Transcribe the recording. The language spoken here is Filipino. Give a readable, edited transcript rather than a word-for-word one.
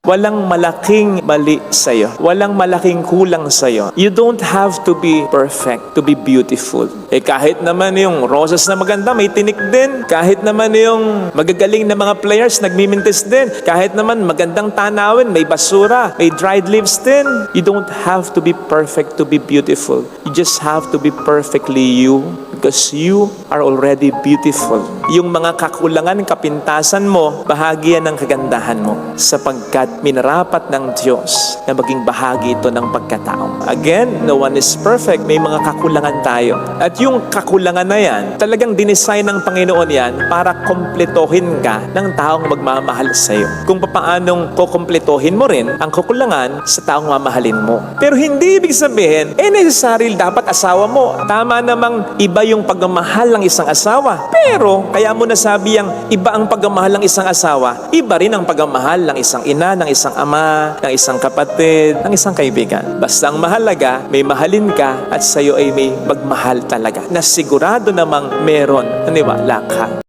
Walang malaking mali sa'yo. Walang malaking kulang sa'yo. You don't have to be perfect to be beautiful. Kahit naman yung roses na maganda, may tinik din. Kahit naman yung magagaling na mga players, nagmimintis din. Kahit naman magandang tanawin, may basura, may dried leaves din. You don't have to be perfect to be beautiful. You just have to be perfectly you because you are already beautiful. Yung mga kakulangan, kapintasan mo, bahagi yan ng kagandahan mo sapagkat minarapat ng Diyos na maging bahagi ito ng pagkatao. Again, no one is perfect. May mga kakulangan tayo. At yung kakulangan na yan, talagang dinesign ng Panginoon yan para kompletohin ka ng taong magmamahal sa iyo. Kung paanong kukompletohin mo rin ang kakulangan sa taong mamahalin mo. Pero hindi ibig sabihin, necessary dapat asawa mo. Tama namang iba yung pagmamahal ng isang asawa. Pero, kaya mo nasabi ang iba ang pagmamahal ng isang asawa, iba rin ang pagmamahal ng isang ina, ng isang ama, ng isang kapatid, ng isang kaibigan. Basta ang mahalaga, may mahalin ka at sa'yo ay may magmahal talaga na sigurado namang meron. Naniwala ka.